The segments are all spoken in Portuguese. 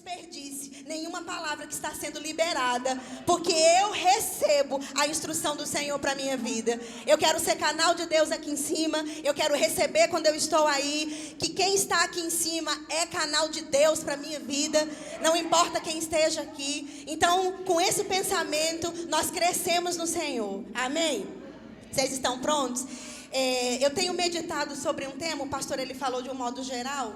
desperdice nenhuma palavra que está sendo liberada, porque eu recebo a instrução do Senhor para a minha vida. Eu quero ser canal de Deus aqui em cima, eu quero receber quando eu estou aí, que quem está aqui em cima é canal de Deus para a minha vida, não importa quem esteja aqui. Então, com esse pensamento, nós crescemos no Senhor, amém? Vocês estão prontos? Eu tenho meditado sobre um tema, o pastor ele falou de um modo geral,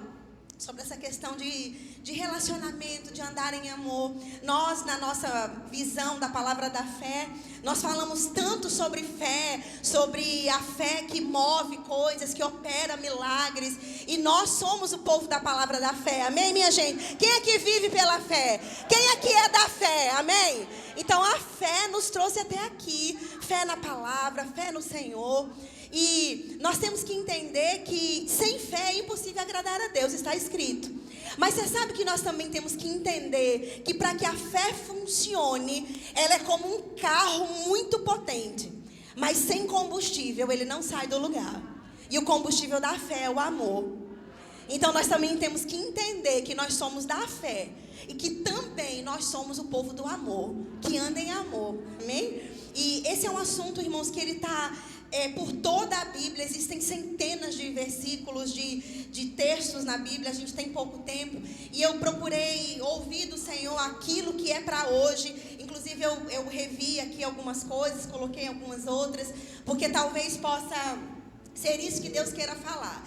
sobre essa questão de relacionamento, de andar em amor. Nós, na nossa visão da palavra da fé, nós falamos tanto sobre fé, sobre a fé que move coisas, que opera milagres. E nós somos o povo da palavra da fé, amém, minha gente? Quem aqui vive pela fé? Quem aqui é da fé, amém? Então a fé nos trouxe até aqui, fé na palavra, fé no Senhor. E nós temos que entender que sem fé é impossível agradar a Deus, está escrito. Mas você sabe que nós também temos que entender que para que a fé funcione, ela é como um carro muito potente, mas sem combustível ele não sai do lugar. E o combustível da fé é o amor. Então nós também temos que entender que nós somos da fé e que também nós somos o povo do amor, que anda em amor, amém? E esse é um assunto, irmãos, que ele está por toda a Bíblia. Existem centenas de versículos, de textos na Bíblia. A gente tem pouco tempo e eu procurei ouvir do Senhor aquilo que é para hoje. Inclusive eu revi aqui algumas coisas, coloquei algumas outras, porque talvez possa ser isso que Deus queira falar.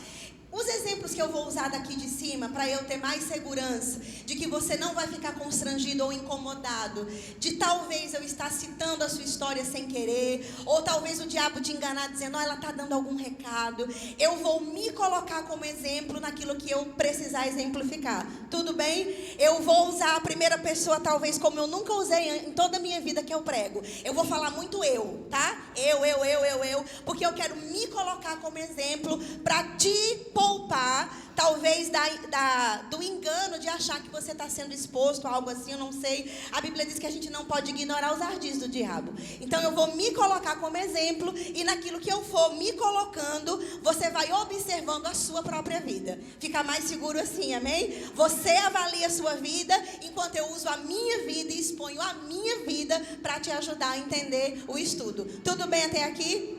Os exemplos que eu vou usar daqui de cima, para eu ter mais segurança de que você não vai ficar constrangido ou incomodado, de talvez eu estar citando a sua história sem querer, ou talvez o diabo te enganar dizendo, ela está dando algum recado. Eu vou me colocar como exemplo naquilo que eu precisar exemplificar. Tudo bem? Eu vou usar a primeira pessoa talvez como eu nunca usei em toda a minha vida que eu prego. Eu vou falar muito eu, tá? Eu, porque eu quero me colocar como exemplo para te poupar, talvez do engano de achar que você está sendo exposto a algo assim, eu não sei. A Bíblia diz que a gente não pode ignorar os ardis do diabo. Então eu vou me colocar como exemplo, e naquilo que eu for me colocando, você vai observando a sua própria vida. Fica mais seguro assim, amém? Você avalia a sua vida, enquanto eu uso a minha vida e exponho a minha vida para te ajudar a entender o estudo. Tudo bem até aqui?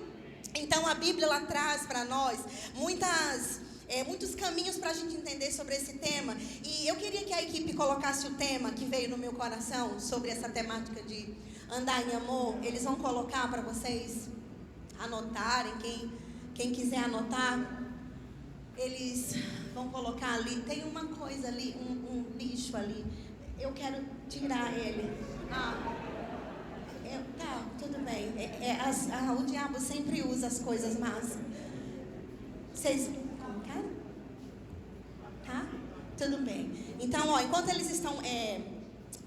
Então a Bíblia ela traz para nós muitos caminhos para a gente entender sobre esse tema. E eu queria que a equipe colocasse o tema que veio no meu coração sobre essa temática de andar em amor. Eles vão colocar para vocês anotarem. Quem quiser anotar, eles vão colocar ali. Tem uma coisa ali, um bicho ali. Eu quero tirar ele. Tá, tudo bem. O diabo sempre usa as coisas más. Vocês colocaram? Tá? Tudo bem. Então, enquanto eles estão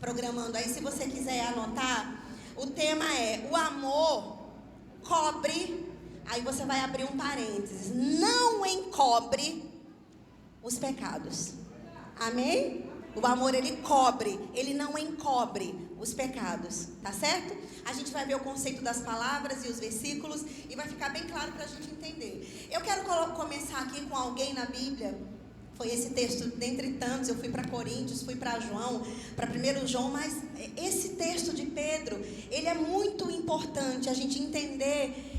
programando aí, se você quiser anotar, o tema é: o amor cobre. Aí você vai abrir um parênteses. Não encobre os pecados. Amém? O amor, ele cobre, ele não encobre os pecados, tá certo? A gente vai ver o conceito das palavras e os versículos e vai ficar bem claro para a gente entender. Eu quero começar aqui com alguém na Bíblia. Foi esse texto, dentre tantos. Eu fui para Coríntios, fui para João, para 1 João, mas esse texto de Pedro, ele é muito importante a gente entender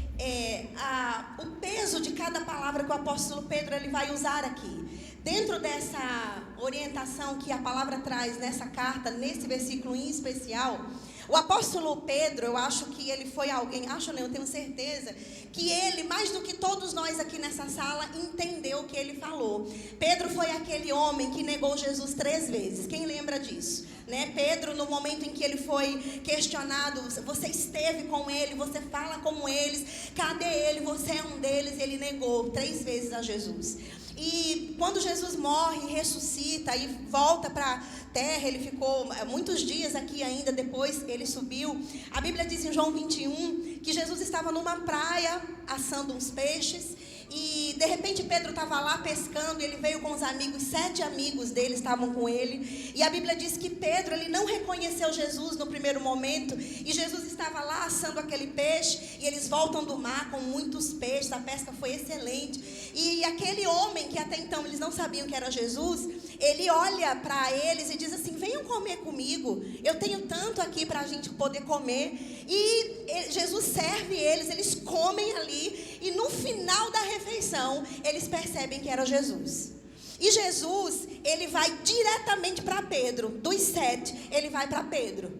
o peso de cada palavra que o apóstolo Pedro ele vai usar aqui. Dentro dessa orientação que a palavra traz nessa carta, nesse versículo em especial, o apóstolo Pedro, eu acho que ele foi alguém, eu tenho certeza, que ele, mais do que todos nós aqui nessa sala, entendeu o que ele falou. Pedro foi aquele homem que negou Jesus 3 vezes. Quem lembra disso? Né? Pedro, no momento em que ele foi questionado, você esteve com ele, você fala como eles, cadê ele? Você é um deles. Ele negou 3 vezes a Jesus. E quando Jesus morre, ressuscita e volta para a terra, ele ficou muitos dias aqui ainda, depois ele subiu. A Bíblia diz em João 21 que Jesus estava numa praia assando uns peixes. E de repente Pedro estava lá pescando, ele veio com os amigos, 7 amigos dele estavam com ele. E a Bíblia diz que Pedro, ele não reconheceu Jesus no primeiro momento. E Jesus estava lá assando aquele peixe, e eles voltam do mar com muitos peixes, a pesca foi excelente. E aquele homem, que até então eles não sabiam que era Jesus, ele olha para eles e diz assim: venham comer comigo, eu tenho tanto aqui para a gente poder comer. E Jesus serve eles comem ali, e no final da refeição, eles percebem que era Jesus. E Jesus, ele vai diretamente para Pedro, dos 7, ele vai para Pedro.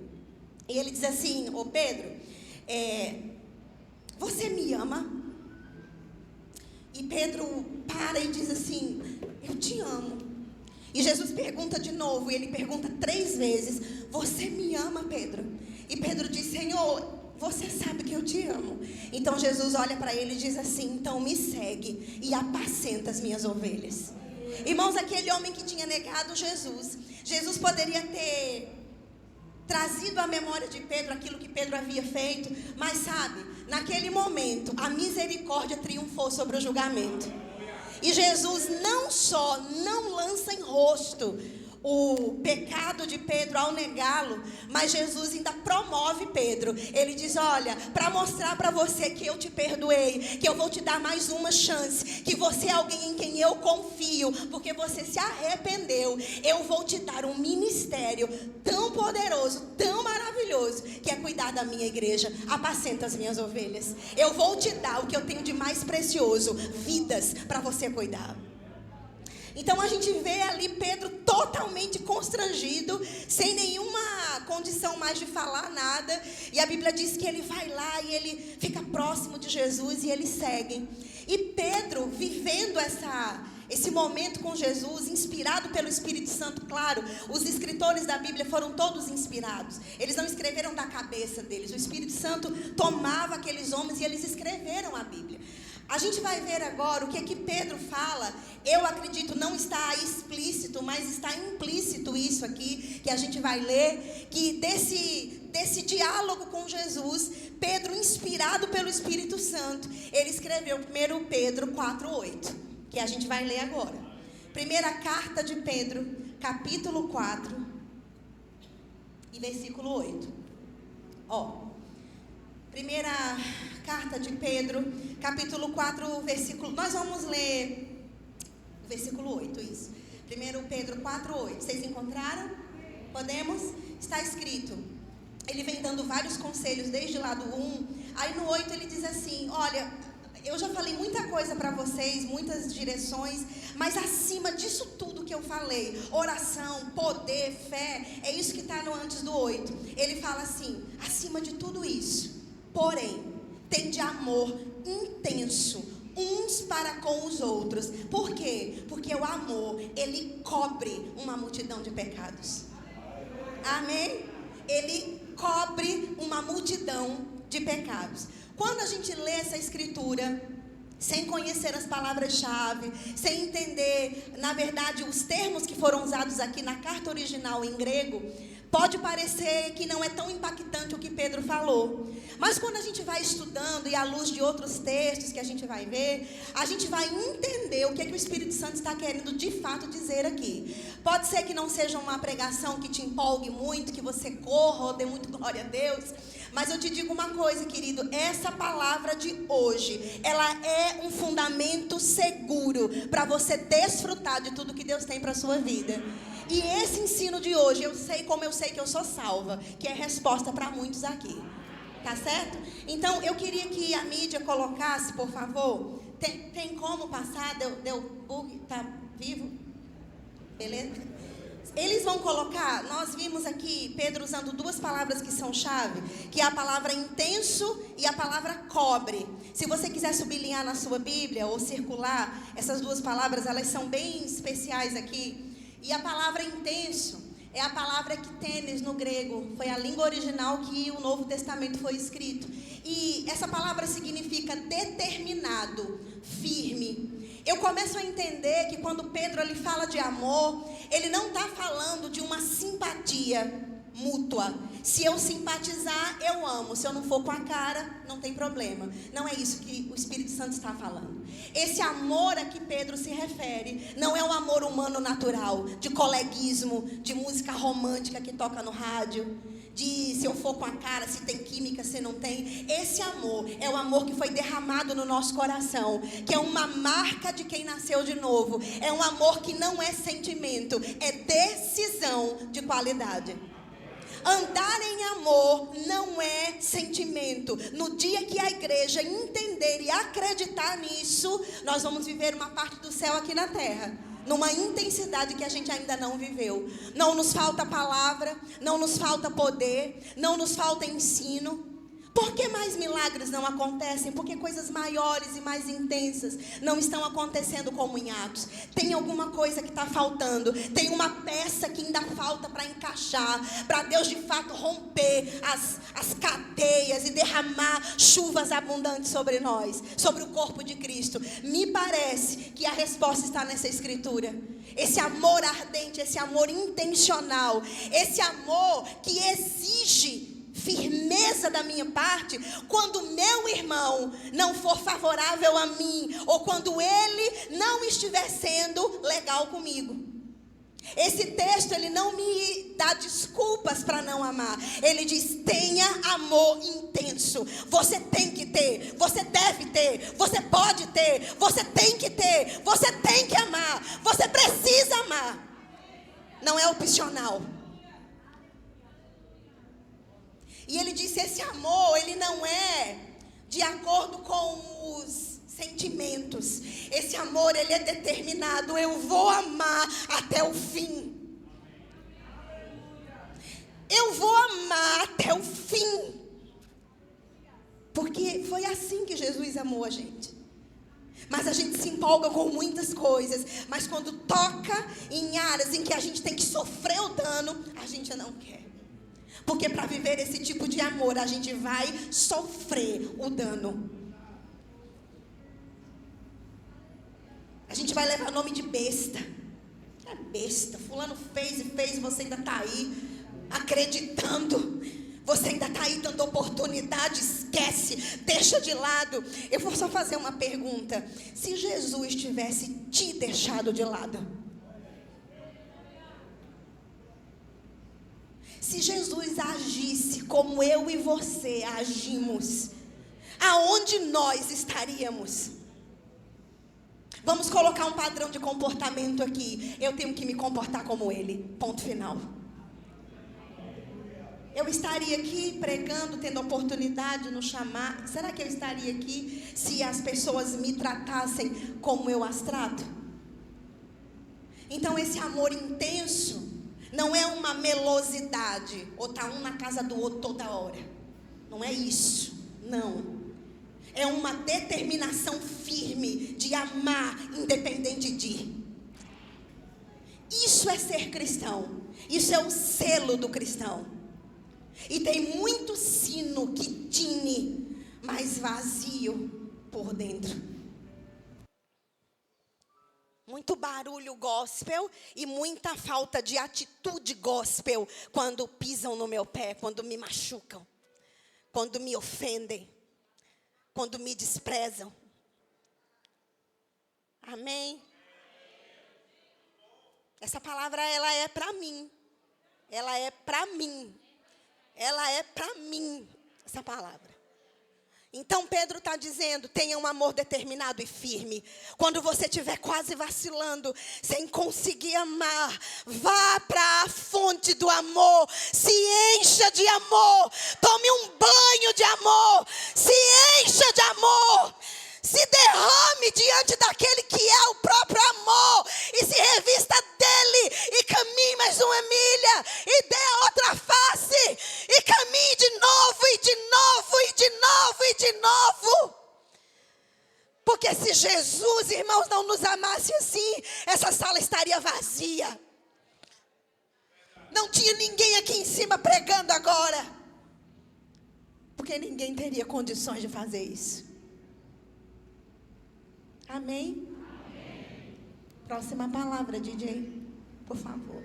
E ele diz assim: ô Pedro, você me ama? E Pedro para e diz assim: eu te amo. E Jesus pergunta de novo, e ele pergunta 3 vezes: você me ama, Pedro? E Pedro diz: Senhor, você sabe que eu te amo. Então Jesus olha para ele e diz assim: então me segue e apacenta as minhas ovelhas. Irmãos, aquele homem que tinha negado Jesus, Jesus poderia ter trazido à memória de Pedro aquilo que Pedro havia feito, mas sabe, naquele momento a misericórdia triunfou sobre o julgamento. E Jesus não só não lança em rosto o pecado de Pedro ao negá-lo, mas Jesus ainda promove Pedro. Ele diz: olha, para mostrar para você que eu te perdoei, que eu vou te dar mais uma chance, que você é alguém em quem eu confio, porque você se arrependeu, eu vou te dar um ministério tão poderoso, tão maravilhoso, que é cuidar da minha igreja. Apacenta as minhas ovelhas. Eu vou te dar o que eu tenho de mais precioso, vidas para você cuidar. Então a gente vê ali Pedro totalmente constrangido, sem nenhuma condição mais de falar nada. E a Bíblia diz que ele vai lá e ele fica próximo de Jesus e eles seguem. E Pedro, vivendo esse momento com Jesus, inspirado pelo Espírito Santo, claro, os escritores da Bíblia foram todos inspirados. Eles não escreveram da cabeça deles. O Espírito Santo tomava aqueles homens e eles escreveram a Bíblia. A gente vai ver agora o que é que Pedro fala. Eu acredito não está explícito, mas está implícito isso aqui, que a gente vai ler, que desse diálogo com Jesus, Pedro, inspirado pelo Espírito Santo, ele escreveu 1 Pedro 4:8, que a gente vai ler agora. Primeira carta de Pedro, capítulo 4, e versículo 8. Primeira carta de Pedro, capítulo 4, versículo... Nós vamos ler o versículo 8, isso. 1 Pedro 4:8. Vocês encontraram? Podemos? Está escrito. Ele vem dando vários conselhos desde lá do 1. Aí no 8 ele diz assim: olha, eu já falei muita coisa para vocês, muitas direções, mas acima disso tudo que eu falei, oração, poder, fé, é isso que está no antes do 8. Ele fala assim: acima de tudo isso, porém, tende amor intenso uns para com os outros. Por quê? Porque o amor, ele cobre uma multidão de pecados. Amém? Ele cobre uma multidão de pecados. Quando a gente lê essa escritura sem conhecer as palavras-chave, sem entender, na verdade, os termos que foram usados aqui na carta original em grego, pode parecer que não é tão impactante o que Pedro falou. Mas quando a gente vai estudando, e à luz de outros textos que a gente vai ver, a gente vai entender o que o Espírito Santo está querendo de fato dizer aqui. Pode ser que não seja uma pregação que te empolgue muito, que você corra ou dê muito glória a Deus, mas eu te digo uma coisa, querido, essa palavra de hoje, ela é um fundamento seguro para você desfrutar de tudo que Deus tem para a sua vida. E esse ensino de hoje, eu sei como eu sei que eu sou salva, que é resposta para muitos aqui. Tá certo? Então, eu queria que a mídia colocasse, por favor. Tem como passar? Deu bug? Tá vivo? Beleza? Eles vão colocar, nós vimos aqui Pedro usando 2 palavras que são chave, que é a palavra intenso e a palavra cobre. Se você quiser sublinhar na sua Bíblia ou circular, essas 2 palavras, elas são bem especiais aqui. E a palavra intenso é a palavra ktênis no grego. Foi a língua original que o Novo Testamento foi escrito. E essa palavra significa determinado, firme. Eu começo a entender que quando Pedro ele fala de amor, ele não está falando de uma simpatia mútua. Se eu simpatizar, eu amo. Se eu não for com a cara, não tem problema. Não é isso que o Espírito Santo está falando. Esse amor a que Pedro se refere não é um amor humano natural, de coleguismo, de música romântica que toca no rádio, de se eu for com a cara, se tem química, se não tem. Esse amor é o amor que foi derramado no nosso coração, que é uma marca de quem nasceu de novo. É um amor que não é sentimento, é decisão de qualidade. Andar em amor não é sentimento. No dia que a igreja entender e acreditar nisso, nós vamos viver uma parte do céu aqui na terra, numa intensidade que a gente ainda não viveu. Não nos falta palavra, não nos falta poder, não nos falta ensino. Por que mais milagres não acontecem? Porque coisas maiores e mais intensas não estão acontecendo como em Atos. Tem alguma coisa que está faltando. Tem uma peça que ainda falta para encaixar, para Deus de fato romper as cadeias e derramar chuvas abundantes sobre nós, sobre o corpo de Cristo. Me parece que a resposta está nessa escritura. Esse amor ardente, esse amor intencional, esse amor que exige firmeza da minha parte, quando meu irmão não for favorável a mim, ou quando ele não estiver sendo legal comigo. Esse texto, ele não me dá desculpas para não amar. Ele diz: tenha amor intenso. Você tem que ter, você deve ter, você pode ter, você tem que ter, você tem que amar, você precisa amar. Não é opcional. E ele disse: esse amor, ele não é de acordo com os sentimentos. Esse amor, ele é determinado. Eu vou amar até o fim. Eu vou amar até o fim. Porque foi assim que Jesus amou a gente. Mas a gente se empolga com muitas coisas. Mas quando toca em áreas em que a gente tem que sofrer o dano, a gente não quer. Porque para viver esse tipo de amor, a gente vai sofrer o dano. A gente vai levar nome de besta. É besta, fulano fez e você ainda está aí acreditando. Você ainda está aí dando oportunidade, esquece, deixa de lado. Eu vou só fazer uma pergunta. Se Jesus tivesse te deixado de lado, se Jesus agisse como eu e você agimos, aonde nós estaríamos? Vamos colocar um padrão de comportamento aqui. Eu tenho que me comportar como ele. Ponto final. Eu estaria aqui pregando, tendo oportunidade no chamar. Será que eu estaria aqui se as pessoas me tratassem como eu as trato? Então esse amor intenso não é uma melosidade, ou tá um na casa do outro toda hora. Não é isso, não. É uma determinação firme de amar independente de. Isso é ser cristão. Isso é o selo do cristão. E tem muito sino que tine, mas vazio por dentro. Muito barulho gospel e muita falta de atitude gospel quando pisam no meu pé, quando me machucam, quando me ofendem, quando me desprezam. Amém? Essa palavra, ela é para mim. Ela é para mim. Ela é para mim, essa palavra. Então Pedro está dizendo: tenha um amor determinado e firme. Quando você estiver quase vacilando, sem conseguir amar, vá para a fonte do amor. Se encha de amor. Tome um banho de amor. Se encha de amor. Se derrame diante daquele que é o próprio amor. E se revista dele. E caminhe mais uma milha. E dê a outra face. E caminhe de novo, e de novo, e de novo, e de novo. Porque se Jesus, irmãos, não nos amasse assim, essa sala estaria vazia. Não tinha ninguém aqui em cima pregando agora. Porque ninguém teria condições de fazer isso. Amém? Amém. Próxima palavra, DJ, por favor.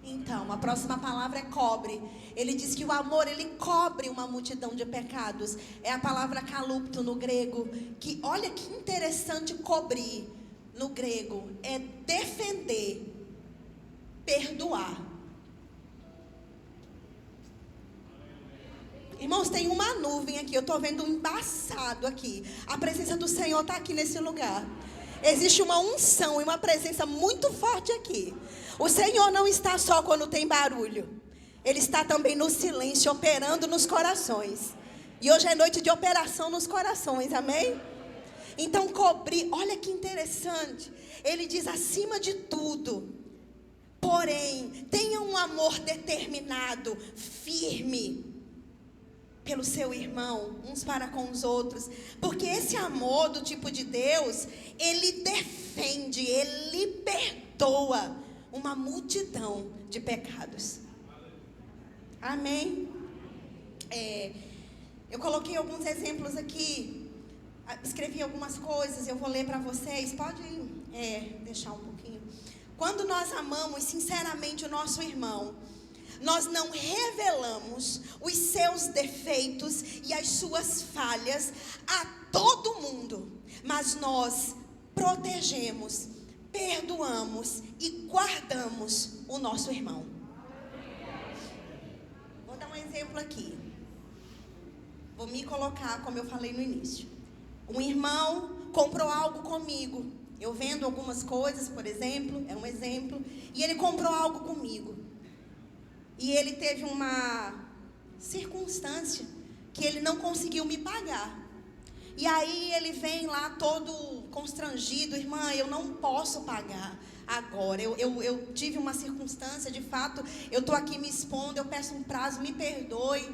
Então, a próxima palavra é cobre. Ele diz que o amor, ele cobre uma multidão de pecados. É a palavra kalupto no grego. Que, olha que interessante, cobrir no grego. É defender, perdoar. Irmãos, tem uma nuvem aqui. Eu estou vendo um embaçado aqui. A presença do Senhor está aqui nesse lugar. Existe uma unção e uma presença muito forte aqui. O Senhor não está só quando tem barulho. Ele está também no silêncio, operando nos corações. E hoje é noite de operação nos corações, amém? Então cobrir, olha que interessante. Ele diz acima de tudo. Porém, tenha um amor determinado, firme, pelo seu irmão, uns para com os outros. Porque esse amor do tipo de Deus, ele defende, ele perdoa uma multidão de pecados. Amém? Eu coloquei alguns exemplos aqui, escrevi algumas coisas, eu vou ler para vocês. Pode deixar um pouquinho. Quando nós amamos sinceramente o nosso irmão, nós não revelamos os seus defeitos e as suas falhas a todo mundo, mas nós protegemos, perdoamos e guardamos o nosso irmão. Vou dar um exemplo aqui. Vou me colocar como eu falei no início. Um irmão comprou algo comigo. Eu vendo algumas coisas, por exemplo, é um exemplo, e ele comprou algo comigo. E ele teve uma circunstância que ele não conseguiu me pagar. E aí ele vem lá todo constrangido: irmã, eu não posso pagar agora. Eu tive uma circunstância, de fato, eu estou aqui me expondo, eu peço um prazo, me perdoe.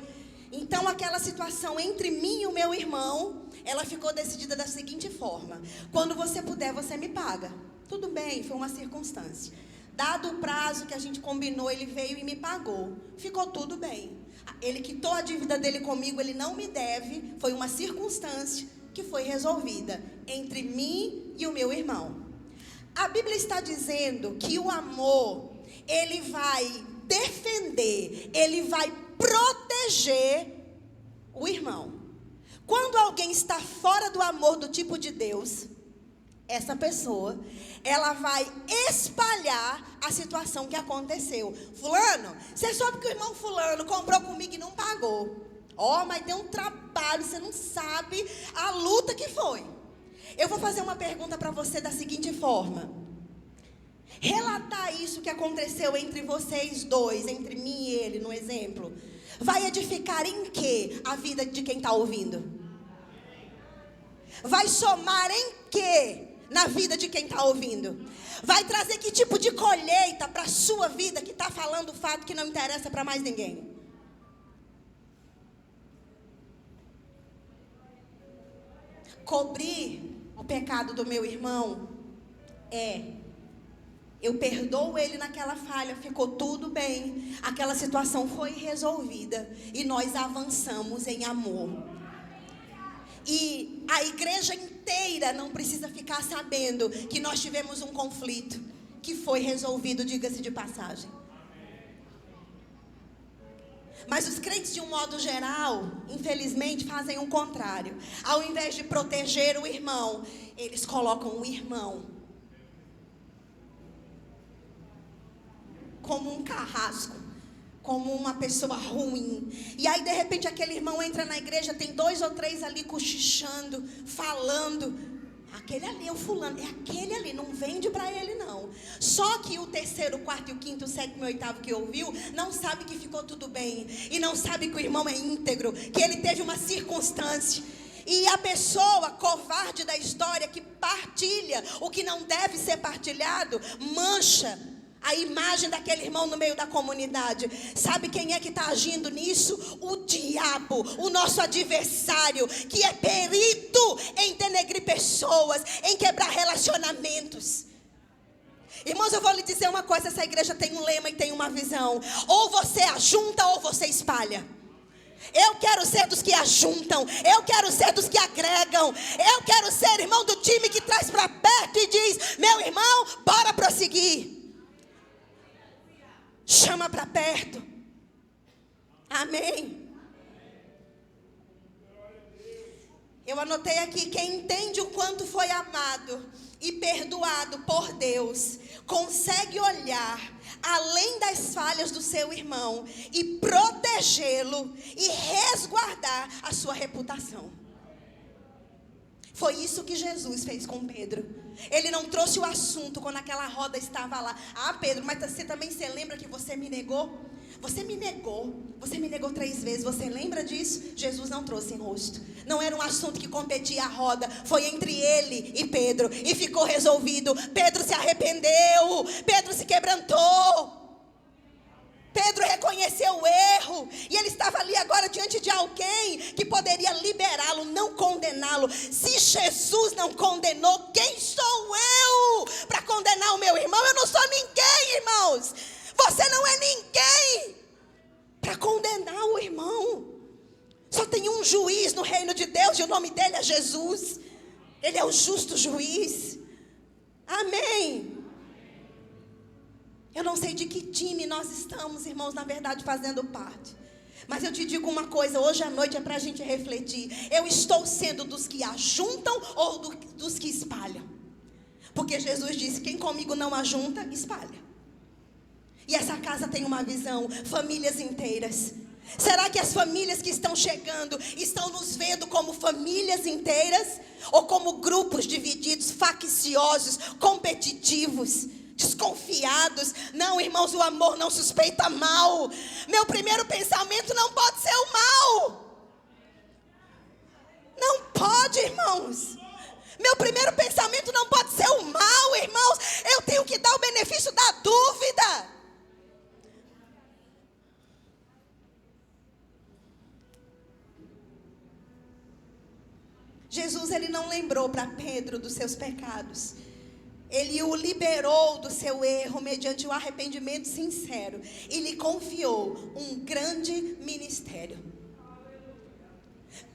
Então aquela situação entre mim e o meu irmão, ela ficou decidida da seguinte forma: quando você puder, você me paga. Tudo bem, foi uma circunstância. Dado o prazo que a gente combinou, ele veio e me pagou. Ficou tudo bem. Ele quitou a dívida dele comigo, ele não me deve. Foi uma circunstância que foi resolvida entre mim e o meu irmão. A Bíblia está dizendo que o amor, ele vai defender, ele vai proteger o irmão. Quando alguém está fora do amor do tipo de Deus, essa pessoa, ela vai espalhar a situação que aconteceu. Fulano, você soube que o irmão fulano comprou comigo e não pagou. Mas deu um trabalho, você não sabe a luta que foi. Eu vou fazer uma pergunta para você da seguinte forma: relatar isso que aconteceu entre vocês dois, entre mim e ele, no exemplo, vai edificar em quê a vida de quem está ouvindo? Vai somar em quê na vida de quem está ouvindo? Vai trazer que tipo de colheita para a sua vida que está falando o fato que não interessa para mais ninguém? Cobrir o pecado do meu irmão eu perdoo ele naquela falha, ficou tudo bem, aquela situação foi resolvida e nós avançamos em amor. E a igreja inteira não precisa ficar sabendo que nós tivemos um conflito que foi resolvido, diga-se de passagem. Mas os crentes, de um modo geral, infelizmente, fazem o contrário. Ao invés de proteger o irmão, eles colocam o irmão como um carrasco, como uma pessoa ruim. E aí de repente aquele irmão entra na igreja, tem 2 ou 3 ali cochichando, falando: aquele ali é o fulano, é aquele ali, não vende para ele não. Só que o 3º, 4º, o 5º, o 7º e o 8º que ouviu, não sabe que ficou tudo bem, e não sabe que o irmão é íntegro, que ele teve uma circunstância. E a pessoa covarde da história, que partilha o que não deve ser partilhado, mancha a imagem daquele irmão no meio da comunidade. Sabe quem é que está agindo nisso? O diabo, o nosso adversário, que é perito em denegrir pessoas, em quebrar relacionamentos. Irmãos, eu vou lhe dizer uma coisa: essa igreja tem um lema e tem uma visão: ou você ajunta ou você espalha. Eu quero ser dos que ajuntam, eu quero ser dos que agregam, eu quero ser irmão do time que traz para perto e diz: meu irmão, bora prosseguir. Chama para perto. Amém. Eu anotei aqui: quem entende o quanto foi amado e perdoado por Deus, consegue olhar além das falhas do seu irmão e protegê-lo e resguardar a sua reputação. Foi isso que Jesus fez com Pedro. Ele não trouxe o assunto quando aquela roda estava lá. Ah, Pedro, mas você também se lembra que você me negou? Você me negou 3 vezes, você lembra disso? Jesus não trouxe em rosto. Não era um assunto que competia a roda, foi entre ele e Pedro, e ficou resolvido. Pedro se arrependeu, Pedro se quebrantou, Pedro reconheceu o erro, e ele estava ali agora diante de alguém que poderia liberá-lo, não condená-lo. Se Jesus não condenou, quem sou eu para condenar o meu irmão? Eu não sou ninguém, irmãos. Você não é ninguém para condenar o irmão. Só tem um juiz no reino de Deus, e o nome dele é Jesus. Ele é o justo juiz. Amém. Eu não sei de que time nós estamos, irmãos, na verdade fazendo parte. Mas eu te digo uma coisa, hoje à noite é para a gente refletir. Eu estou sendo dos que ajuntam ou dos que espalham? Porque Jesus disse: quem comigo não ajunta, espalha. E essa casa tem uma visão, famílias inteiras. Será que as famílias que estão chegando estão nos vendo como famílias inteiras? Ou como grupos divididos, facciosos, competitivos, desconfiados? Não, irmãos, o amor não suspeita mal. Meu primeiro pensamento não pode ser o mal. Não pode, irmãos. Meu primeiro pensamento não pode ser o mal, irmãos. Eu tenho que dar o benefício da dúvida. Jesus, ele não lembrou para Pedro dos seus pecados. Ele o liberou do seu erro mediante o arrependimento sincero. E lhe confiou um grande ministério.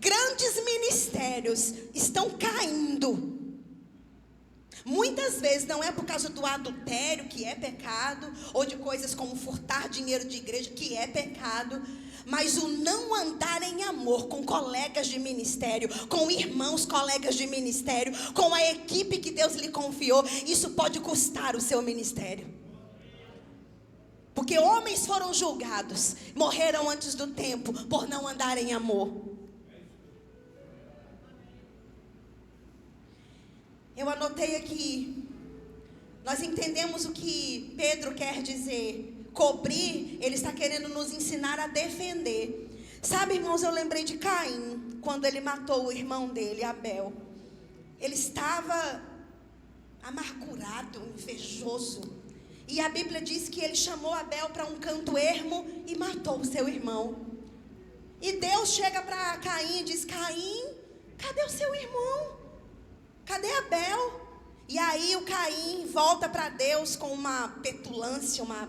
Grandes ministérios estão caindo. Muitas vezes não é por causa do adultério, que é pecado, ou de coisas como furtar dinheiro de igreja, que é pecado, mas o não andar em amor com colegas de ministério, com irmãos colegas de ministério, com a equipe que Deus lhe confiou, isso pode custar o seu ministério. Porque homens foram julgados, morreram antes do tempo por não andar em amor. Eu anotei aqui, nós entendemos o que Pedro quer dizer. Cobrir, ele está querendo nos ensinar a defender. Sabe, irmãos, eu lembrei de Caim, quando ele matou o irmão dele, Abel. Ele estava amargurado, invejoso. E a Bíblia diz que ele chamou Abel para um canto ermo e matou o seu irmão. E Deus chega para Caim e diz: Caim, cadê o seu irmão? Cadê Abel? E aí o Caim volta para Deus com uma petulância, uma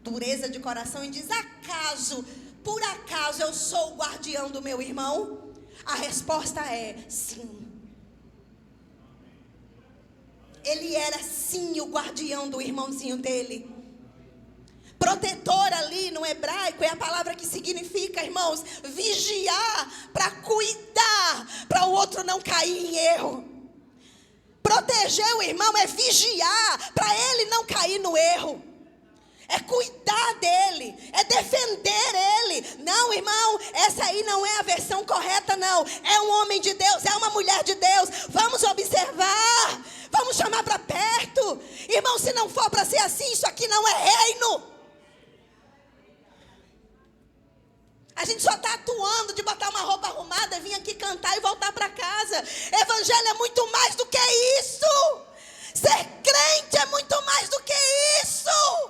dureza de coração, e diz: acaso, por acaso eu sou o guardião do meu irmão? A resposta é sim. Ele era sim o guardião do irmãozinho dele. Protetor ali no hebraico é a palavra que significa, irmãos, vigiar, para cuidar, para o outro não cair em erro. Proteger o irmão é vigiar, para ele não cair no erro. É cuidar dele, é defender ele. Não, irmão, essa aí não é a versão correta, não. É um homem de Deus, é uma mulher de Deus. Vamos observar, vamos chamar para perto. Irmão, se não for para ser assim, isso aqui não é reino. A gente só está atuando de botar uma roupa arrumada, vir aqui cantar e voltar para casa. Evangelho é muito mais do que isso. Ser crente é muito mais do que isso.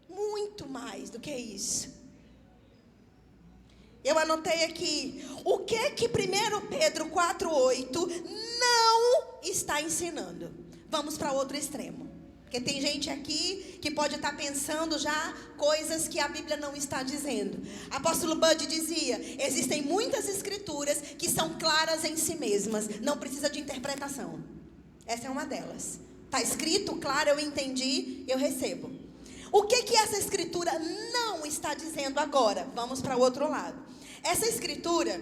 Muito mais do que isso. Eu anotei aqui, o que 1 Pedro 4,8 não está ensinando. Vamos para outro extremo. Porque tem gente aqui que pode estar pensando já coisas que a Bíblia não está dizendo. Apóstolo Bud dizia: existem muitas escrituras que são claras em si mesmas, não precisa de interpretação. Essa é uma delas. Está escrito, claro, eu entendi, eu recebo. O que essa escritura não está dizendo agora? Vamos para o outro lado. Essa escritura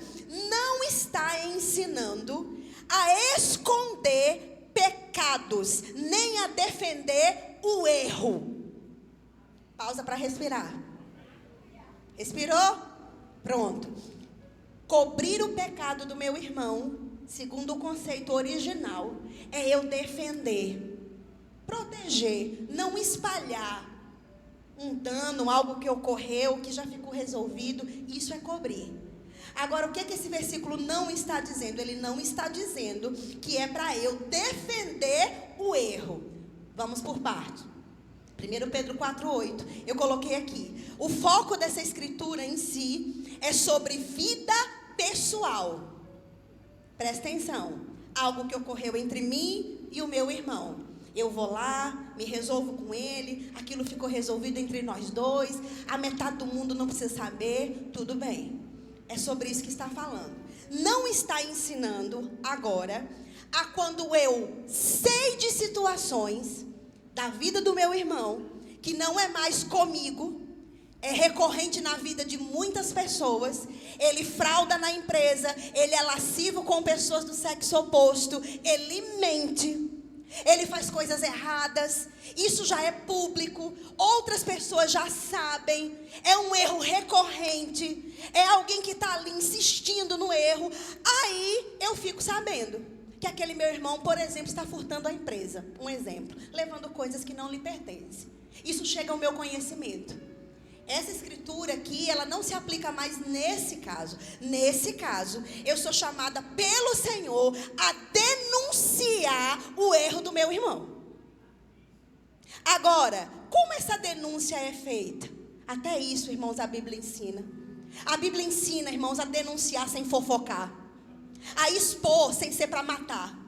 não está ensinando a esconder pecados, nem a defender o erro. Pausa para respirar. Respirou? Pronto. Cobrir o pecado do meu irmão, segundo o conceito original, é eu defender, proteger, não espalhar um dano, algo que ocorreu, que já ficou resolvido. Isso é cobrir. Agora, o que esse versículo não está dizendo? Ele não está dizendo que é para eu defender o erro. Vamos por parte. 1 Pedro 4,8. Eu coloquei aqui. O foco dessa escritura em si é sobre vida pessoal. Presta atenção. Algo que ocorreu entre mim e o meu irmão. Eu vou lá, me resolvo com ele, aquilo ficou resolvido entre nós dois, a metade do mundo não precisa saber, tudo bem. É sobre isso que está falando. Não está ensinando agora a quando eu sei de situações da vida do meu irmão, que não é mais comigo, é recorrente na vida de muitas pessoas. Ele frauda na empresa, ele é lascivo com pessoas do sexo oposto, ele mente. Ele faz coisas erradas, isso já é público, outras pessoas já sabem, é um erro recorrente, é alguém que está ali insistindo no erro. Aí eu fico sabendo que aquele meu irmão, por exemplo, está furtando a empresa, um exemplo, levando coisas que não lhe pertencem. Isso chega ao meu conhecimento. Essa escritura aqui, ela não se aplica mais nesse caso. Nesse caso, eu sou chamada pelo Senhor a denunciar o erro do meu irmão. Agora, como essa denúncia é feita? Até isso, irmãos, a Bíblia ensina. A Bíblia ensina, irmãos, a denunciar sem fofocar, a expor sem ser para matar.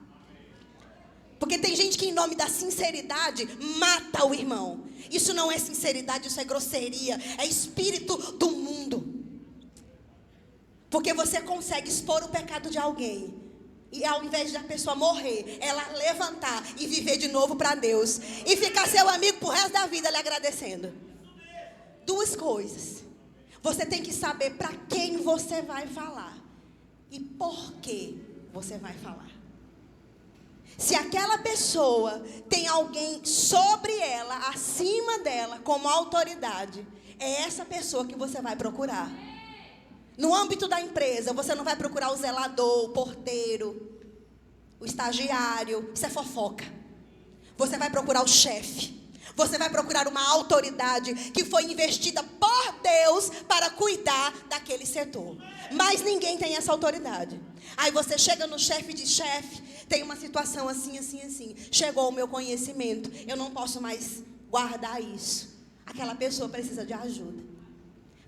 Porque tem gente que em nome da sinceridade mata o irmão. Isso não é sinceridade, isso é grosseria, é espírito do mundo. Porque você consegue expor o pecado de alguém, e ao invés da pessoa morrer, ela levantar e viver de novo para Deus, e ficar seu amigo pro resto da vida lhe agradecendo. Duas coisas. Você tem que saber para quem você vai falar e por que você vai falar. Se aquela pessoa tem alguém sobre ela, acima dela, como autoridade, é essa pessoa que você vai procurar. No âmbito da empresa, você não vai procurar o zelador, o porteiro, o estagiário. Isso é fofoca. Você vai procurar o chefe. Você vai procurar uma autoridade que foi investida por Deus para cuidar daquele setor. Mas ninguém tem essa autoridade. Aí você chega no chefe e diz: chefe, tem uma situação assim, assim, assim. Chegou ao meu conhecimento, eu não posso mais guardar isso. Aquela pessoa precisa de ajuda.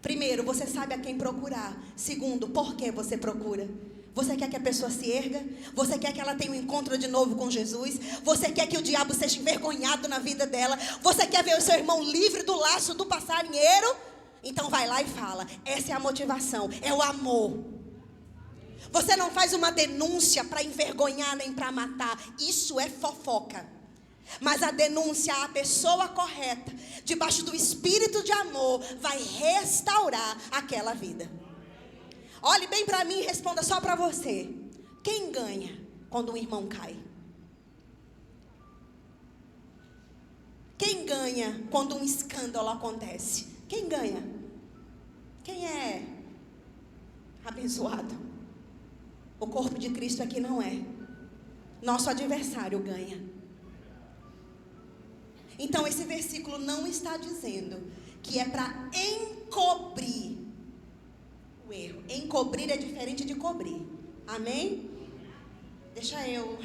Primeiro, você sabe a quem procurar. Segundo, por que você procura? Você quer que a pessoa se erga? Você quer que ela tenha um encontro de novo com Jesus? Você quer que o diabo seja envergonhado na vida dela? Você quer ver o seu irmão livre do laço do passarinheiro? Então vai lá e fala. Essa é a motivação, é o amor. Você não faz uma denúncia para envergonhar nem para matar. Isso é fofoca. Mas a denúncia à pessoa correta, debaixo do espírito de amor, vai restaurar aquela vida. Olhe bem para mim e responda só para você. Quem ganha quando um irmão cai? Quem ganha quando um escândalo acontece? Quem ganha? Quem é abençoado? O corpo de Cristo aqui não é. Nosso adversário ganha. Então esse versículo não está dizendo que é para encobrir o erro. Encobrir é diferente de cobrir. Amém? Deixa eu...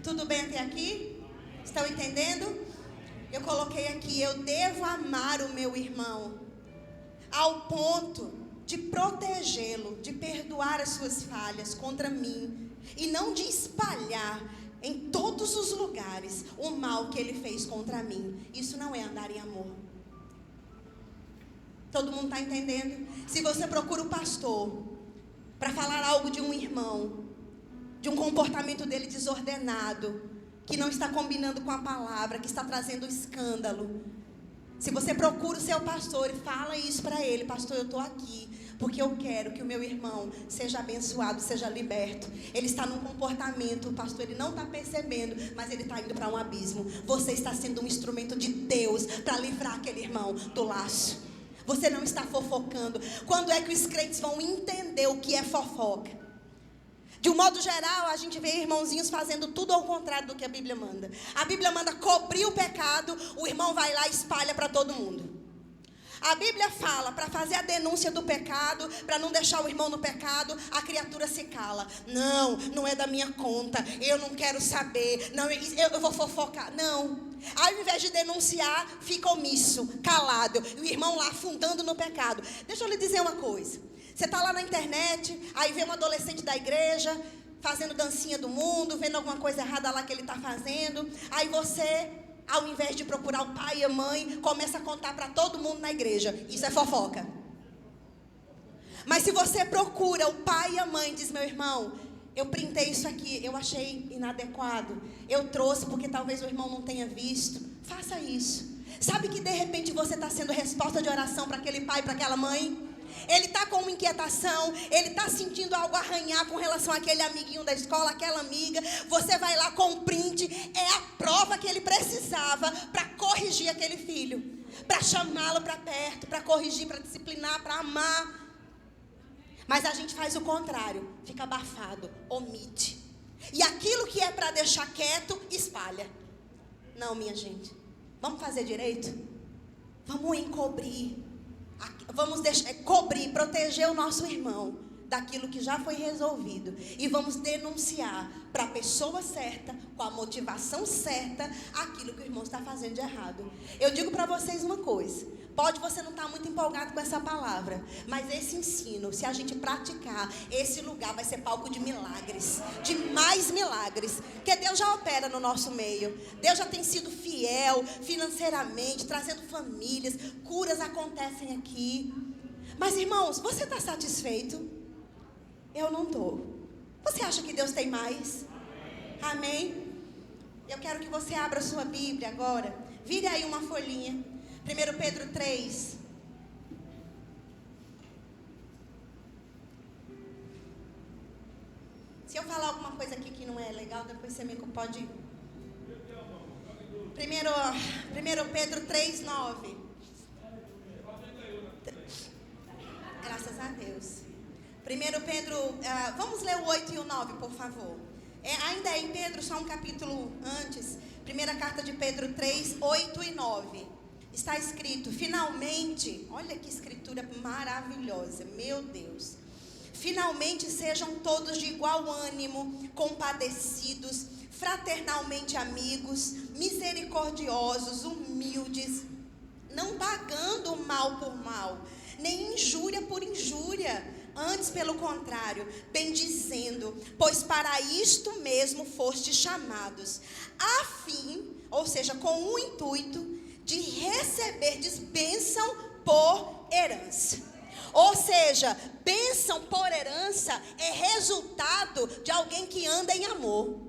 Tudo bem até aqui? Estão entendendo? Eu coloquei aqui: eu devo amar o meu irmão ao ponto de protegê-lo, de perdoar as suas falhas contra mim, e não de espalhar em todos os lugares o mal que ele fez contra mim. Isso não é andar em amor. Todo mundo está entendendo? Se você procura o pastor para falar algo de um irmão, de um comportamento dele desordenado, que não está combinando com a palavra, que está trazendo escândalo, se você procura o seu pastor e fala isso para ele: pastor, eu estou aqui Porque eu quero que o meu irmão seja abençoado, seja liberto. Ele está num comportamento, o pastor, ele não está percebendo, mas ele está indo para um abismo. Você está sendo um instrumento de Deus para livrar aquele irmão do laço. Você não está fofocando. Quando é que os crentes vão entender o que é fofoca? De um modo geral, a gente vê irmãozinhos fazendo tudo ao contrário do que a Bíblia manda. A Bíblia manda cobrir o pecado, o irmão vai lá e espalha para todo mundo. A Bíblia fala para fazer a denúncia do pecado, para não deixar o irmão no pecado, a criatura se cala. Não, não é da minha conta, eu não quero saber, não, eu vou fofocar. Não, ao invés de denunciar, fica omisso, calado, e o irmão lá afundando no pecado. Deixa eu lhe dizer uma coisa. Você está lá na internet, aí vê um adolescente da igreja fazendo dancinha do mundo, vendo alguma coisa errada lá que ele está fazendo. Aí você, ao invés de procurar o pai e a mãe, começa a contar para todo mundo na igreja. Isso é fofoca. Mas se você procura o pai e a mãe, diz: meu irmão, eu printei isso aqui, eu achei inadequado, eu trouxe porque talvez o irmão não tenha visto. Faça isso. Sabe que de repente você está sendo resposta de oração para aquele pai, para aquela mãe? Ele está com uma inquietação, ele está sentindo algo arranhar com relação àquele amiguinho da escola, aquela amiga. Você vai lá com um print, é a prova que ele precisava para corrigir aquele filho, para chamá-lo para perto, para corrigir, para disciplinar, para amar. Mas a gente faz o contrário, fica abafado, omite. E aquilo que é para deixar quieto, espalha. Não, minha gente, vamos fazer direito? Vamos encobrir. Vamos cobrir, proteger o nosso irmão daquilo que já foi resolvido. E vamos denunciar para a pessoa certa, com a motivação certa, aquilo que o irmão está fazendo de errado. Eu digo para vocês uma coisa. Pode você não estar muito empolgado com essa palavra, mas esse ensino, se a gente praticar, esse lugar vai ser palco de milagres, de mais milagres, porque Deus já opera no nosso meio. Deus já tem sido fiel financeiramente, trazendo famílias, curas acontecem aqui. Mas irmãos, você está satisfeito? Eu não estou. Você acha que Deus tem mais? Amém? Eu quero que você abra a sua Bíblia agora. Vire aí uma folhinha. 1 Pedro 3. Se eu falar alguma coisa aqui que não é legal, depois você me pode... 1 Pedro 3, 9. Graças a Deus. 1 Pedro, vamos ler o 8 e o 9, por favor. Ainda é em Pedro, só um capítulo antes. Primeira carta de Pedro 3, 8 e 9. Está escrito: finalmente, olha que escritura maravilhosa, meu Deus. Finalmente sejam todos de igual ânimo, compadecidos, fraternalmente amigos, misericordiosos, humildes, não pagando o mal por mal, nem injúria por injúria, antes pelo contrário, bendizendo, pois para isto mesmo fostes chamados, a fim, ou seja, com o intuito de receberdes bênção por herança. Ou seja, bênção por herança é resultado de alguém que anda em amor.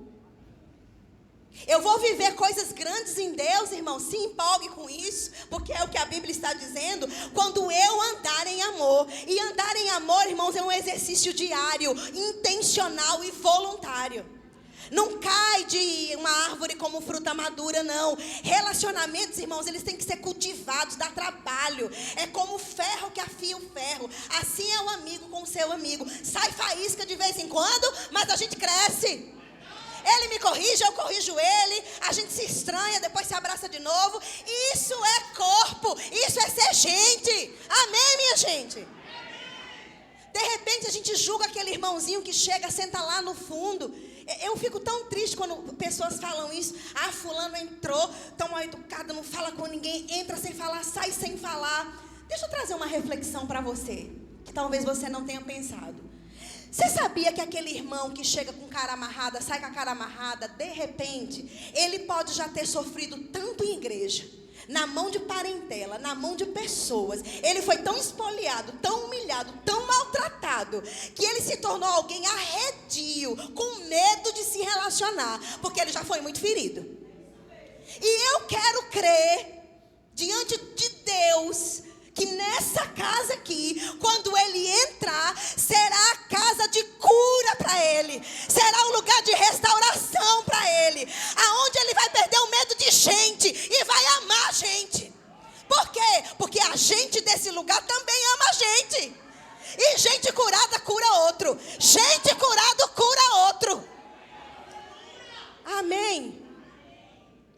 Eu vou viver coisas grandes em Deus, irmão, se empolgue com isso, porque é o que a Bíblia está dizendo, quando eu andar em amor. E andar em amor, irmãos, é um exercício diário, intencional e voluntário. Não cai de uma árvore como fruta madura, não. Relacionamentos, irmãos, eles têm que ser cultivados, dá trabalho. É como o ferro que afia o ferro. Assim é o amigo com o seu amigo. Sai faísca de vez em quando, mas a gente cresce. Ele me corrige, eu corrijo ele. A gente se estranha, depois se abraça de novo. Isso é corpo, isso é ser gente. Amém, minha gente? De repente a gente julga aquele irmãozinho que chega, senta lá no fundo. Eu fico tão triste quando pessoas falam isso. Ah, fulano entrou, tão mal educado, não fala com ninguém, entra sem falar, sai sem falar. Deixa eu trazer uma reflexão para você, que talvez você não tenha pensado. Você sabia que aquele irmão que chega com cara amarrada, sai com a cara amarrada, de repente, ele pode já ter sofrido tanto em igreja, na mão de parentela, na mão de pessoas. Ele foi tão espoliado, tão humilhado, tão maltratado, que ele se tornou alguém arredio, com medo de se relacionar, porque ele já foi muito ferido. E eu quero crer, diante de Deus, que nessa casa aqui, quando ele entrar, será a casa de cura para ele, será um lugar de restauração para ele, aonde ele vai perder o medo de gente e vai amar a gente. Por quê? Porque a gente desse lugar também ama a gente. E gente curada cura outro. Gente curada cura outro. Amém.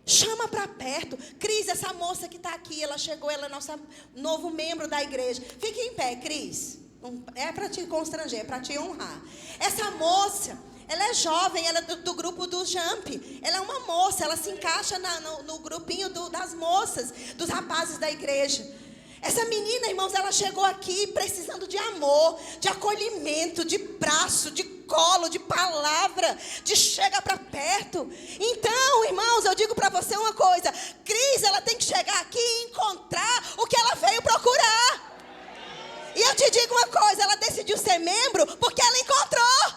Chama para perto. Cris, essa moça que está aqui, ela chegou, ela é nossa novo membro da igreja. Fique em pé, Cris. Não é para te constranger, é para te honrar. Essa moça, ela é jovem, ela é do grupo do Jump. Ela é uma moça, ela se encaixa no grupinho das moças, dos rapazes da igreja. Essa menina, irmãos, ela chegou aqui precisando de amor, de acolhimento, de braço, de colo, de palavra, de chega para perto. Então, irmãos, eu digo para você uma coisa: Cris, ela tem que chegar aqui e encontrar o que ela veio procurar. E eu te digo uma coisa, ela decidiu ser membro porque ela encontrou.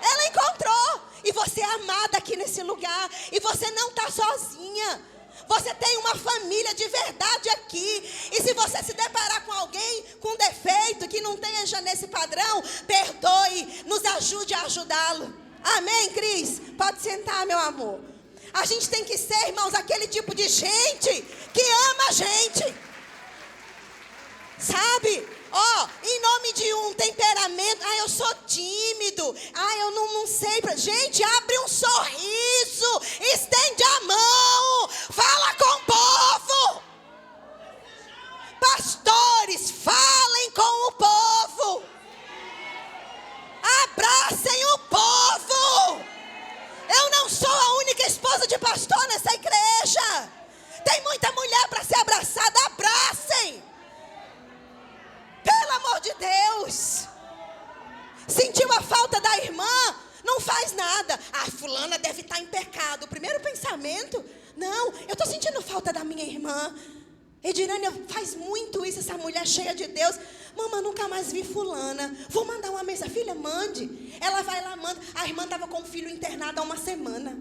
Ela encontrou. E você é amada aqui nesse lugar. E você não está sozinha. Você tem uma família de verdade aqui. E se você se deparar com alguém com defeito, que não esteja nesse padrão, perdoe, nos ajude a ajudá-lo. Amém, Cris? Pode sentar, meu amor. A gente tem que ser, irmãos, aquele tipo de gente que ama a gente. Sabe? Em nome de um temperamento, eu sou tímido, eu não sei, gente, abre um sorriso, estende a mão, fala com o povo. Pastores, falem com o povo, abracem o povo. Eu não sou a única esposa de pastor nessa igreja, tem muita mulher para ser abraçada, abracem. Pelo amor de Deus. Sentiu a falta da irmã? Não faz nada. Fulana deve estar em pecado. O primeiro pensamento: não, eu estou sentindo falta da minha irmã. Edirânia faz muito isso, essa mulher cheia de Deus. Mamãe, nunca mais vi fulana. Vou mandar uma mensagem. Filha, mande. Ela vai lá, manda. A irmã estava com o filho internado há uma semana.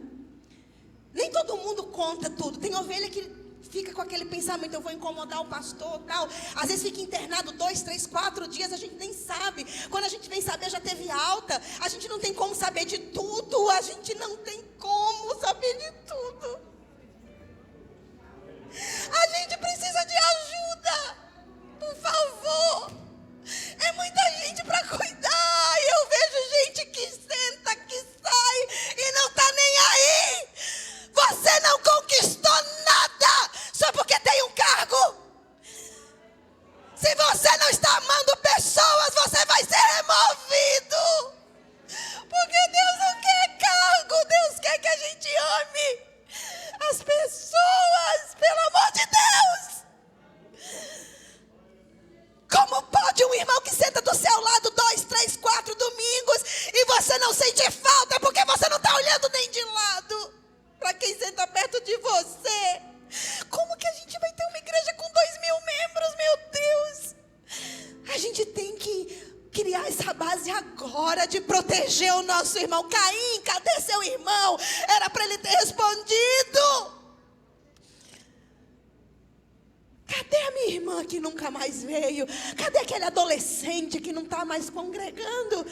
Nem todo mundo conta tudo. Tem ovelha que fica com aquele pensamento: eu vou incomodar o pastor, tal. Às vezes fica internado 2, 3, 4 dias, a gente nem sabe. Quando a gente vem saber, já teve alta. A gente não tem como saber de tudo. A gente não tem como saber de tudo. A gente precisa de ajuda. Por favor. É muita gente para cuidar. E eu vejo gente que senta, que sai e não está nem aí. Você não conquistou nada só porque tem um cargo. Se você não está amando pessoas, você vai ser removido. Porque Deus não quer cargo, Deus quer que a gente ame as pessoas, pelo amor de Deus. Como pode um irmão que senta do seu lado 2, 3, 4 domingos e você não sente falta porque você não está olhando nem de lado para quem senta perto de você? Como que a gente vai ter uma igreja com 2.000 membros, meu Deus? A gente tem que criar essa base agora de proteger o nosso irmão. Caim, cadê seu irmão? Era para ele ter respondido. Cadê a minha irmã que nunca mais veio? Cadê aquele adolescente que não está mais congregando?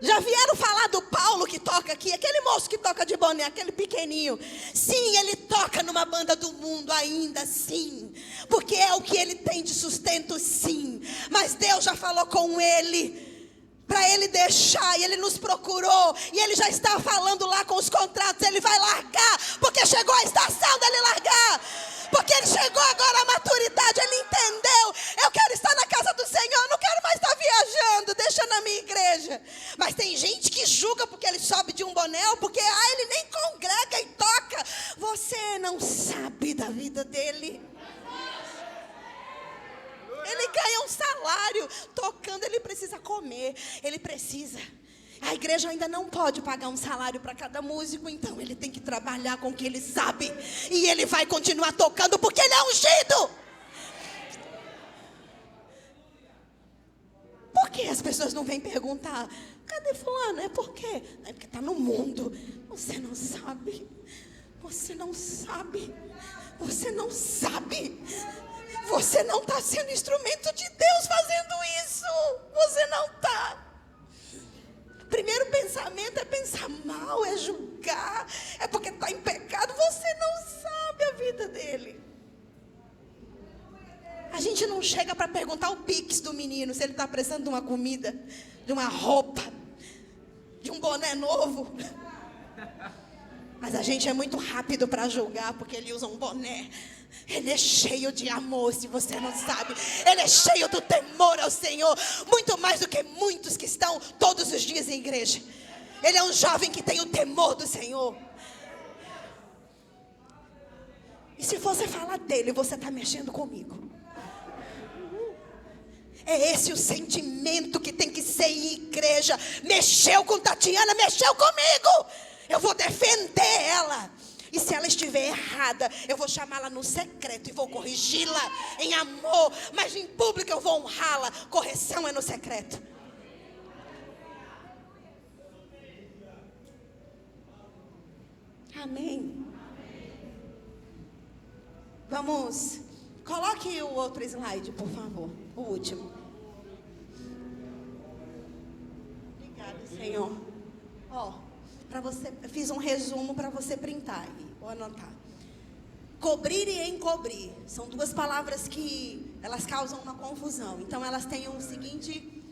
Já vieram falar do Paulo que toca aqui? Aquele moço que toca de boné, aquele pequenininho. Sim, ele toca numa banda do mundo ainda, sim. Porque é o que ele tem de sustento, sim. Mas Deus já falou com ele, para ele deixar, e ele nos procurou. E ele já está falando lá com os contratos. Ele vai largar, porque chegou a estação dele largar. Porque ele chegou agora à maturidade, ele entendeu. Eu quero estar na casa do Senhor, não quero mais estar viajando, deixando a minha igreja. Mas tem gente que julga porque ele sobe de um boné, ou porque ele nem congrega e toca. Você não sabe da vida dele. Ele ganha um salário tocando, ele precisa comer, ele precisa. A igreja ainda não pode pagar um salário para cada músico, então ele tem que trabalhar com o que ele sabe. E ele vai continuar tocando porque ele é ungido. Por que as pessoas não vêm perguntar: cadê fulano? É por quê? É porque está no mundo. Você não sabe. Você não sabe. Você não sabe. Você não está sendo instrumento de Deus fazendo isso. Você não está. Primeiro pensamento é pensar mal, é julgar, é porque está em pecado. Você não sabe a vida dele. A gente não chega para perguntar o Pix do menino, se ele está precisando de uma comida, de uma roupa, de um boné novo. Mas a gente é muito rápido para julgar, porque ele usa um boné. Ele é cheio de amor, se você não sabe. Ele é cheio do temor ao Senhor, muito mais do que muitos que estão todos os dias em igreja. Ele é um jovem que tem o temor do Senhor. E se você falar dele, você está mexendo comigo. É esse o sentimento que tem que ser em igreja. Mexeu com Tatiana, mexeu comigo. Eu vou defender ela. E se ela estiver errada, eu vou chamá-la no secreto e vou corrigi-la em amor. Mas em público eu vou honrá-la. Correção é no secreto. Amém. Vamos. Coloque o outro slide, por favor. O último. Obrigada, Senhor. Para você, eu fiz um resumo para você printar aí, ou anotar. Cobrir e encobrir são duas palavras que elas causam uma confusão. Então elas têm o seguinte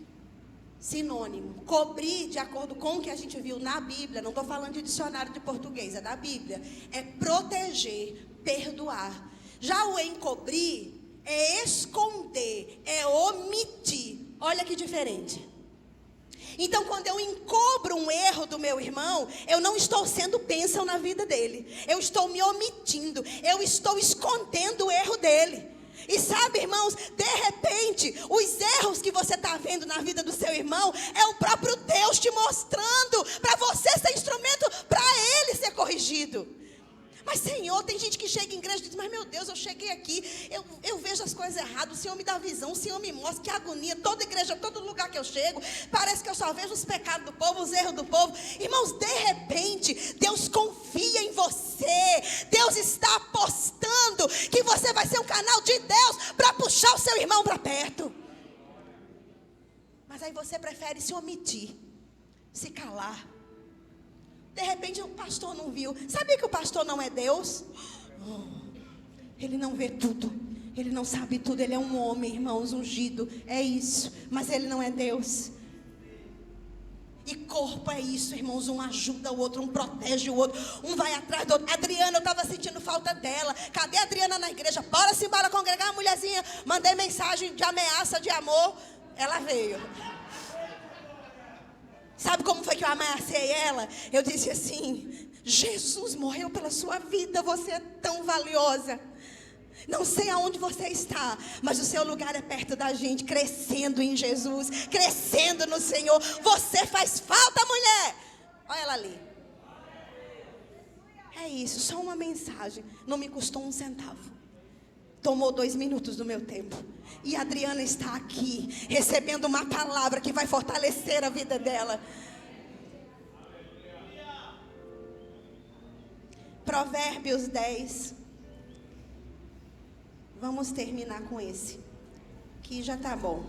sinônimo. Cobrir, de acordo com o que a gente viu na Bíblia, não estou falando de dicionário de português, é da Bíblia, é proteger, perdoar. Já o encobrir é esconder, é omitir. Olha que diferente. Então, quando eu encobro um erro do meu irmão, eu não estou sendo bênção na vida dele. Eu estou me omitindo. Eu estou escondendo o erro dele. E sabe, irmãos, de repente, os erros que você está vendo na vida do seu irmão, é o próprio Deus te mostrando para você ser instrumento para ele ser corrigido. Mas Senhor, tem gente que chega em igreja e diz, mas meu Deus, eu cheguei aqui, eu vejo as coisas erradas, o Senhor me dá visão, o Senhor me mostra, que agonia, toda igreja, todo lugar que eu chego, parece que eu só vejo os pecados do povo, os erros do povo. Irmãos, de repente, Deus confia em você, Deus está apostando que você vai ser um canal de Deus para puxar o seu irmão para perto. Mas aí você prefere se omitir, se calar. De repente o pastor não viu. Sabia que o pastor não é Deus? Ele não vê tudo. Ele não sabe tudo. Ele é um homem, irmãos, ungido. É isso. Mas ele não é Deus. E corpo é isso, irmãos. Um ajuda o outro, um protege o outro. Um vai atrás do outro. Adriana, eu estava sentindo falta dela. Cadê a Adriana na igreja? Bora-se embora congregar a mulherzinha. Mandei mensagem de ameaça, de amor. Ela veio. Sabe como foi que eu ameacei ela? Eu disse assim, Jesus morreu pela sua vida, você é tão valiosa. Não sei aonde você está, mas o seu lugar é perto da gente, crescendo em Jesus, crescendo no Senhor. Você faz falta, mulher. Olha ela ali. É isso, só uma mensagem. Não me custou um centavo. Tomou 2 minutos do meu tempo. E a Adriana está aqui, recebendo uma palavra que vai fortalecer a vida dela. Provérbios 10. Vamos terminar com esse, que já está bom.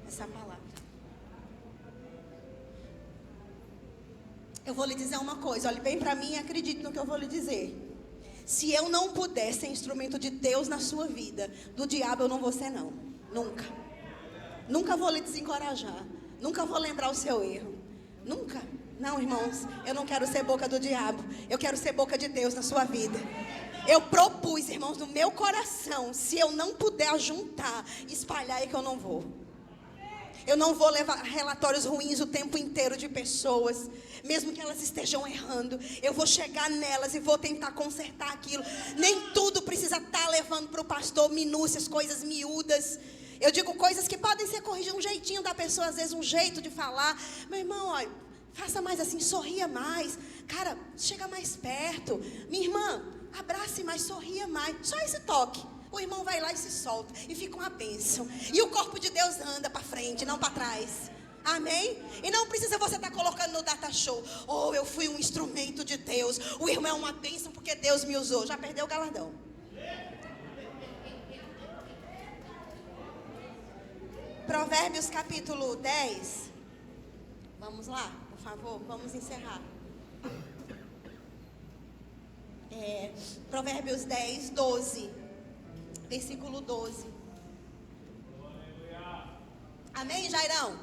Essa palavra. Eu vou lhe dizer uma coisa, olhe bem para mim e acredite no que eu vou lhe dizer. Se eu não puder ser instrumento de Deus na sua vida, do diabo eu não vou ser não. Nunca. Nunca vou lhe desencorajar. Nunca vou lembrar o seu erro. Nunca. Não, irmãos, eu não quero ser boca do diabo. Eu quero ser boca de Deus na sua vida. Eu propus, irmãos, no meu coração, se eu não puder juntar, espalhar, é que eu não vou. Eu não vou levar relatórios ruins o tempo inteiro de pessoas, mesmo que elas estejam errando. Eu vou chegar nelas e vou tentar consertar aquilo. Nem tudo precisa estar levando para o pastor minúcias, coisas miúdas. Eu digo coisas que podem ser corrigidas, um jeitinho da pessoa, às vezes um jeito de falar. Meu irmão, olha, faça mais assim, sorria mais. Cara, chega mais perto. Minha irmã, abrace mais, sorria mais. Só esse toque. O irmão vai lá e se solta. E fica uma bênção. E o corpo de Deus anda para frente, não para trás. Amém? E não precisa você estar colocando no data show. Oh, eu fui um instrumento de Deus. O irmão é uma bênção porque Deus me usou. Já perdeu o galardão. Provérbios capítulo 10. Vamos lá, por favor, vamos encerrar. Provérbios 10, 12. Versículo 12. Amém, Jairão?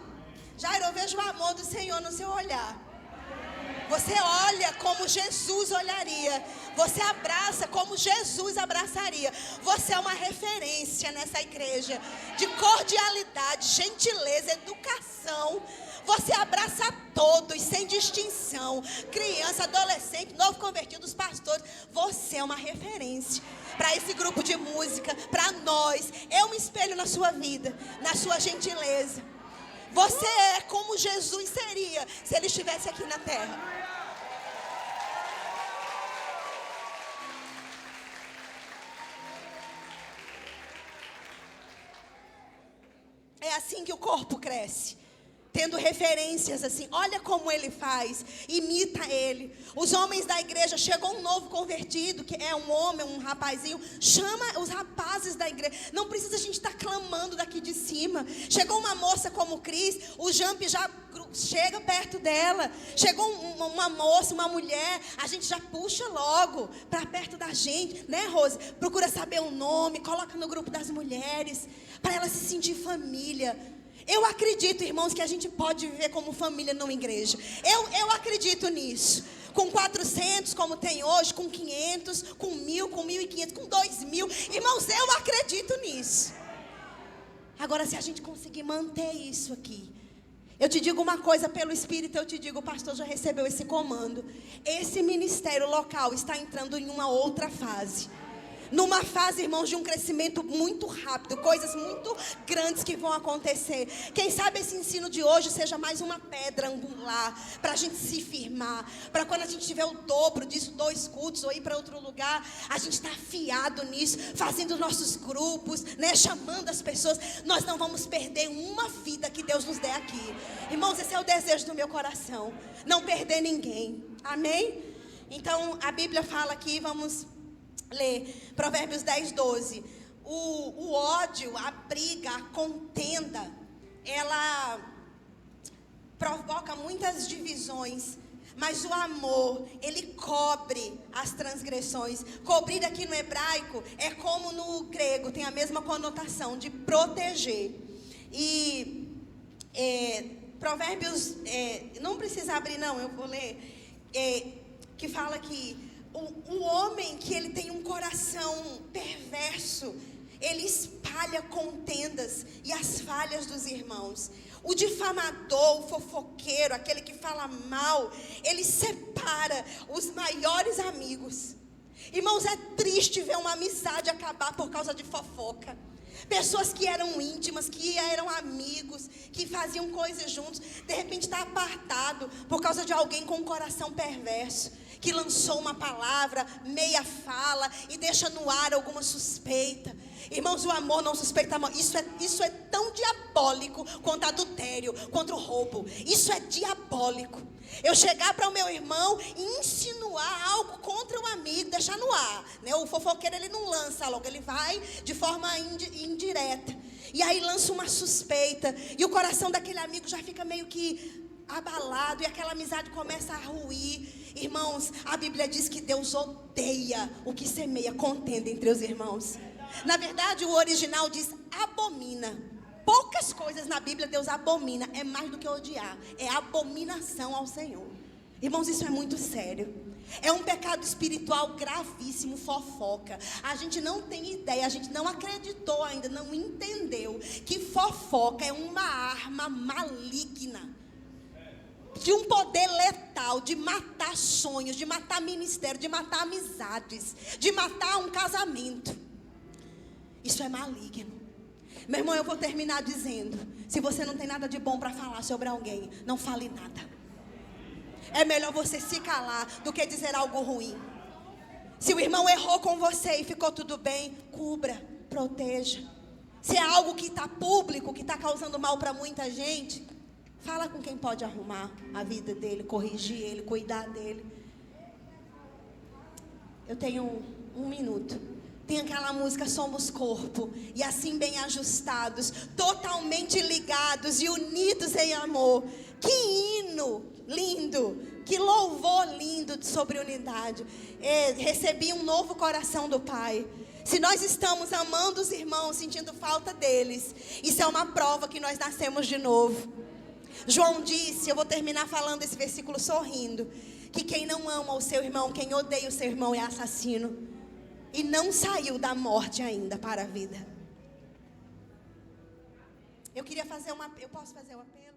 Jairo, eu vejo o amor do Senhor no seu olhar. Você olha como Jesus olharia. Você abraça como Jesus abraçaria. Você é uma referência nessa igreja de cordialidade, gentileza, educação. Você abraça todos, sem distinção. Criança, adolescente, novo convertido, os pastores. Você é uma referência para esse grupo de música, para nós. Eu me espelho na sua vida, na sua gentileza. Você é como Jesus seria se ele estivesse aqui na terra. É assim que o corpo cresce. Tendo referências assim, olha como ele faz, imita ele. Os homens da igreja, chegou um novo convertido, que é um homem, um rapazinho, chama os rapazes da igreja. Não precisa a gente estar clamando daqui de cima. Chegou uma moça como Cris, o Jamp já chega perto dela. Chegou uma moça, uma mulher, a gente já puxa logo para perto da gente, né, Rose? Procura saber o nome, coloca no grupo das mulheres, para ela se sentir família. Eu acredito, irmãos, que a gente pode viver como família numa igreja. Eu acredito nisso. Com 400, como tem hoje, com 500, com 1.000, com 1.500, com 2.000. Irmãos, eu acredito nisso. Agora, se a gente conseguir manter isso aqui. Eu te digo uma coisa pelo Espírito, eu te digo, o pastor já recebeu esse comando. Esse ministério local está entrando em uma outra fase. Numa fase, irmãos, de um crescimento muito rápido, coisas muito grandes que vão acontecer. Quem sabe esse ensino de hoje seja mais uma pedra angular, para a gente se firmar, para quando a gente tiver o dobro disso, 2 cultos, ou ir para outro lugar, a gente está afiado nisso, fazendo nossos grupos, né, chamando as pessoas. Nós não vamos perder uma vida que Deus nos der aqui. Irmãos, esse é o desejo do meu coração, não perder ninguém, amém? Então, a Bíblia fala aqui, vamos ler, Provérbios 10, 12. O ódio, a briga, a contenda, ela provoca muitas divisões. Mas o amor, ele cobre as transgressões. Cobrir aqui no hebraico é como no grego, tem a mesma conotação de proteger. E Provérbios, não precisa abrir não, eu vou ler, que fala que o homem que ele tem um coração perverso, ele espalha contendas e as falhas dos irmãos. O difamador, o fofoqueiro, aquele que fala mal, ele separa os maiores amigos. Irmãos, é triste ver uma amizade acabar por causa de fofoca. Pessoas que eram íntimas, que eram amigos, que faziam coisas juntos, de repente está apartado por causa de alguém com um coração perverso, que lançou uma palavra, meia fala e deixa no ar alguma suspeita. Irmãos, o amor não suspeita mal. Isso é tão diabólico quanto adultério, quanto roubo. Isso é diabólico. Eu chegar para o meu irmão e insinuar algo contra o amigo, deixar no ar, né? O fofoqueiro, ele não lança logo, ele vai de forma indireta. E aí lança uma suspeita, e o coração daquele amigo já fica meio que abalado, e aquela amizade começa a ruir. Irmãos, a Bíblia diz que Deus odeia o que semeia contenda entre os irmãos. Na verdade, o original diz abomina. Poucas coisas na Bíblia Deus abomina, é mais do que odiar, é abominação ao Senhor. Irmãos, isso é muito sério. É um pecado espiritual gravíssimo, fofoca. A gente não tem ideia, a gente não acreditou ainda, não entendeu que fofoca é uma arma maligna, de um poder letal, de matar sonhos, de matar ministério, de matar amizades, de matar um casamento. Isso é maligno. Meu irmão, eu vou terminar dizendo, se você não tem nada de bom para falar sobre alguém, não fale nada. É melhor você se calar do que dizer algo ruim. Se o irmão errou com você e ficou tudo bem, cubra, proteja. Se é algo que está público, que está causando mal para muita gente, fala com quem pode arrumar a vida dele, corrigir ele, cuidar dele. Eu tenho 1 minuto. Tem aquela música Somos Corpo, e assim bem ajustados, totalmente ligados e unidos em amor. Que hino lindo, que louvor lindo sobre unidade. Recebi um novo coração do Pai. Se nós estamos amando os irmãos, sentindo falta deles, isso é uma prova que nós nascemos de novo. João disse, eu vou terminar falando esse versículo sorrindo, que quem não ama o seu irmão, quem odeia o seu irmão é assassino. E não saiu da morte ainda para a vida. Eu posso fazer um apelo?